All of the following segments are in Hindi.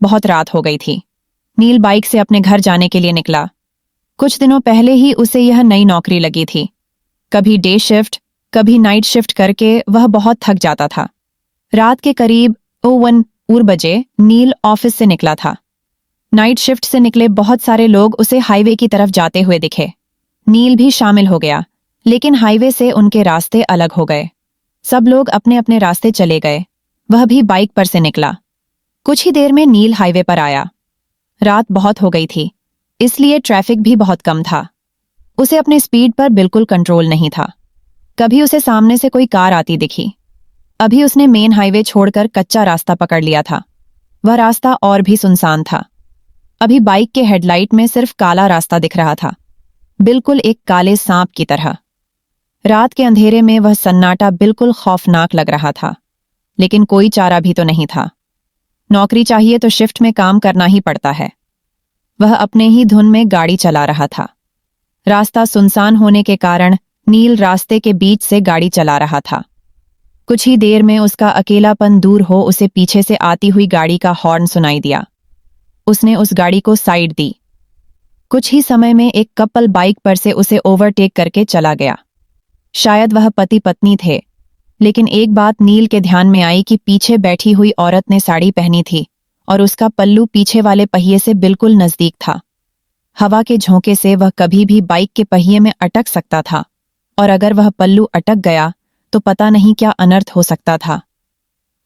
बहुत रात हो गई थी। नील बाइक से अपने घर जाने के लिए निकला। कुछ दिनों पहले ही उसे यह नई नौकरी लगी थी। कभी डे शिफ्ट, कभी नाइट शिफ्ट करके वह बहुत थक जाता था। रात के करीब 1 बजे नील ऑफिस से निकला था। नाइट शिफ्ट से निकले बहुत सारे लोग उसे हाईवे की तरफ जाते हुए दिखे। नील भी शामिल हो गया, लेकिन हाईवे से उनके रास्ते अलग हो गए। सब लोग अपने अपने रास्ते चले गए। वह भी बाइक पर से निकला। कुछ ही देर में नील हाईवे पर आया। रात बहुत हो गई थी, इसलिए ट्रैफिक भी बहुत कम था। उसे अपने स्पीड पर बिल्कुल कंट्रोल नहीं था। कभी उसे सामने से कोई कार आती दिखी। अभी उसने मेन हाईवे छोड़कर कच्चा रास्ता पकड़ लिया था। वह रास्ता और भी सुनसान था। अभी बाइक के हेडलाइट में सिर्फ काला रास्ता दिख रहा था, बिल्कुल एक काले सांप की तरह। रात के अंधेरे में वह सन्नाटा बिल्कुल खौफनाक लग रहा था, लेकिन कोई चारा भी तो नहीं था। नौकरी चाहिए तो शिफ्ट में काम करना ही पड़ता है। वह अपने ही धुन में गाड़ी चला रहा था। रास्ता सुनसान होने के कारण नील रास्ते के बीच से गाड़ी चला रहा था। कुछ ही देर में उसका अकेलापन दूर हो उसे पीछे से आती हुई गाड़ी का हॉर्न सुनाई दिया। उसने उस गाड़ी को साइड दी। कुछ ही समय में एक कपल बाइक पर से उसे ओवरटेक करके चला गया। शायद वह पति पत्नी थे, लेकिन एक बात नील के ध्यान में आई कि पीछे बैठी हुई औरत ने साड़ी पहनी थी और उसका पल्लू पीछे वाले पहिए से बिल्कुल नजदीक था। हवा के झोंके से वह कभी भी बाइक के पहिए में अटक सकता था, और अगर वह पल्लू अटक गया तो पता नहीं क्या अनर्थ हो सकता था।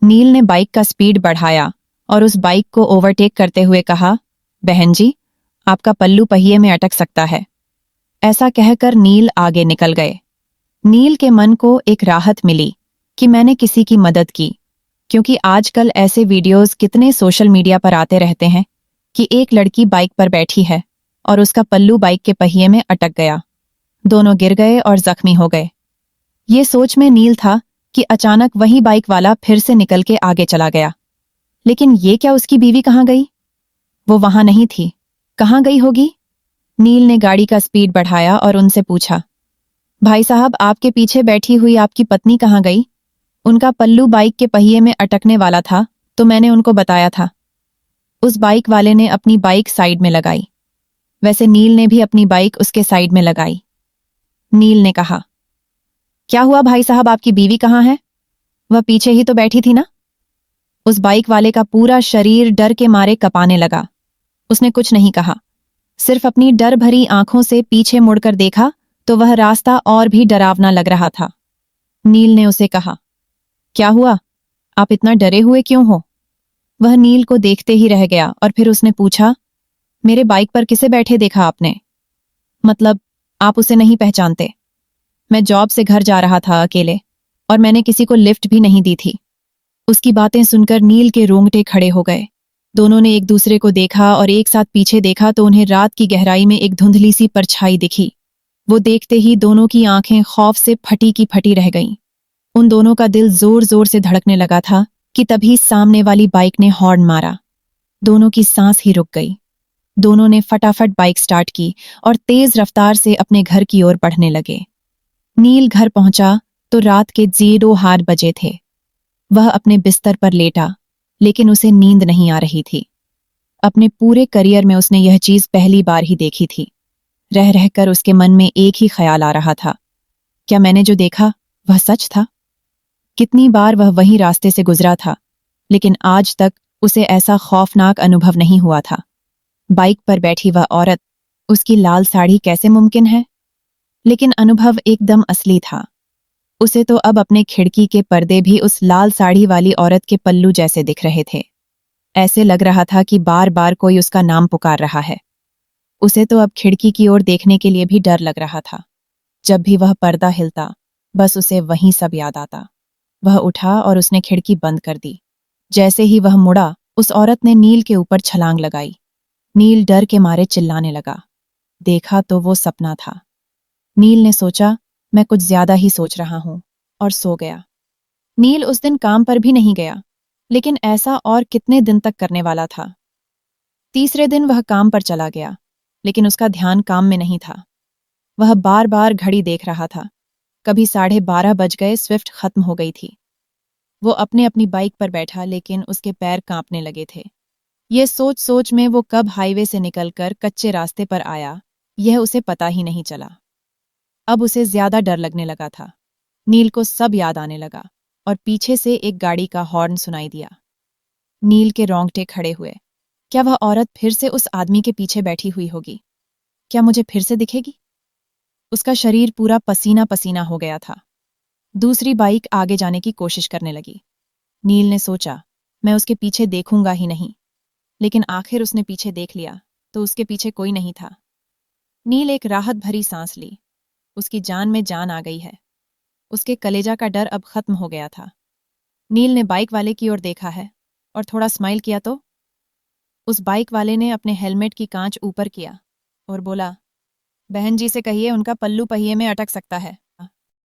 नील ने बाइक का स्पीड बढ़ाया और उस बाइक को ओवरटेक करते हुए कहा, बहन जी, आपका पल्लू पहिए में अटक सकता है। ऐसा कहकर नील आगे निकल गए। नील के मन को एक राहत मिली कि मैंने किसी की मदद की, क्योंकि आजकल ऐसे वीडियोस कितने सोशल मीडिया पर आते रहते हैं कि एक लड़की बाइक पर बैठी है और उसका पल्लू बाइक के पहिए में अटक गया। दोनों गिर गए और जख्मी हो गए। ये सोच में नील था कि अचानक वही बाइक वाला फिर से निकल के आगे चला गया। लेकिन ये क्या, उसकी बीवी कहाँ गई? वो वहां नहीं थी। कहाँ गई होगी? नील ने गाड़ी का स्पीड बढ़ाया और उनसे पूछा, भाई साहब, आपके पीछे बैठी हुई आपकी पत्नी कहाँ गई? उनका पल्लू बाइक के पहिए में अटकने वाला था तो मैंने उनको बताया था। उस बाइक वाले ने अपनी बाइक साइड में लगाई। वैसे नील ने भी अपनी बाइक उसके साइड में लगाई। नील ने कहा, क्या हुआ भाई साहब, आपकी बीवी कहाँ है? वह पीछे ही तो बैठी थी ना? उस बाइक वाले का पूरा शरीर डर के मारे कपाने लगा। उसने कुछ नहीं कहा, सिर्फ अपनी डर भरी आंखों से पीछे मुड़कर देखा तो वह रास्ता और भी डरावना लग रहा था। नील ने उसे कहा, क्या हुआ, आप इतना डरे हुए क्यों हो? वह नील को देखते ही रह गया और फिर उसने पूछा, मेरे बाइक पर किसे बैठे देखा आपने? मतलब, आप उसे नहीं पहचानते? मैं जॉब से घर जा रहा था अकेले, और मैंने किसी को लिफ्ट भी नहीं दी थी। उसकी बातें सुनकर नील के रोंगटे खड़े हो गए। दोनों ने एक दूसरे को देखा और एक साथ पीछे देखा तो उन्हें रात की गहराई में एक धुंधली सी परछाई दिखी। वो देखते ही दोनों की आंखें खौफ से फटी की फटी रह गईं। उन दोनों का दिल जोर जोर से धड़कने लगा था कि तभी सामने वाली बाइक ने हॉर्न मारा। दोनों की सांस ही रुक गई। दोनों ने फटाफट बाइक स्टार्ट की और तेज रफ्तार से अपने घर की ओर बढ़ने लगे। नील घर पहुंचा तो रात के 08 बजे थे। वह अपने बिस्तर पर लेटा, लेकिन उसे नींद नहीं आ रही थी। अपने पूरे करियर में उसने यह चीज पहली बार ही देखी थी। रह रहकर उसके मन में एक ही ख्याल आ रहा था, क्या मैंने जो देखा वह सच था? कितनी बार वह वही रास्ते से गुजरा था, लेकिन आज तक उसे ऐसा खौफनाक अनुभव नहीं हुआ था। बाइक पर बैठी वह औरत, उसकी लाल साड़ी कैसे मुमकिन है? लेकिन अनुभव एकदम असली था। उसे तो अब अपने खिड़की के पर्दे भी उस लाल साड़ी वाली औरत के पल्लू जैसे दिख रहे थे। ऐसे लग रहा था कि बार बार कोई उसका नाम पुकार रहा है। उसे तो अब खिड़की की ओर देखने के लिए भी डर लग रहा था। जब भी वह पर्दा हिलता, बस उसे वही सब याद आता। वह उठा और उसने खिड़की बंद कर दी। जैसे ही वह मुड़ा, उस औरत ने नील के ऊपर छलांग लगाई। नील डर के मारे चिल्लाने लगा। देखा तो वो सपना था। नील ने सोचा, मैं कुछ ज्यादा ही सोच रहा हूं, और सो गया। नील उस दिन काम पर भी नहीं गया, लेकिन ऐसा और कितने दिन तक करने वाला था। तीसरे दिन वह काम पर चला गया, लेकिन उसका ध्यान काम में नहीं था। वह बार बार घड़ी देख रहा था। कभी 12:30 बज गए, स्विफ्ट खत्म हो गई थी। वो अपनी बाइक पर बैठा, लेकिन उसके पैर कांपने लगे थे। ये सोच सोच में वो कब हाईवे से निकलकर कच्चे रास्ते पर आया, यह उसे पता ही नहीं चला। अब उसे ज्यादा डर लगने लगा था। नील को सब याद आने लगा और पीछे से एक गाड़ी का हॉर्न सुनाई दिया। नील के रोंगटे खड़े हुए। क्या वह औरत फिर से उस आदमी के पीछे बैठी हुई होगी? क्या मुझे फिर से दिखेगी? उसका शरीर पूरा पसीना पसीना हो गया था। दूसरी बाइक आगे जाने की कोशिश करने लगी। नील ने सोचा, मैं उसके पीछे देखूंगा ही नहीं। लेकिन आखिर उसने पीछे देख लिया तो उसके पीछे कोई नहीं था। नील एक राहत भरी सांस ली। उसकी जान में जान आ गई है। उसके कलेजा का डर अब खत्म हो गया था। नील ने बाइक वाले की ओर देखा है और थोड़ा स्माइल किया तो उस बाइक वाले ने अपने हेलमेट की कांच ऊपर किया और बोला, बहन जी से कहिए उनका पल्लू पहिए में अटक सकता है।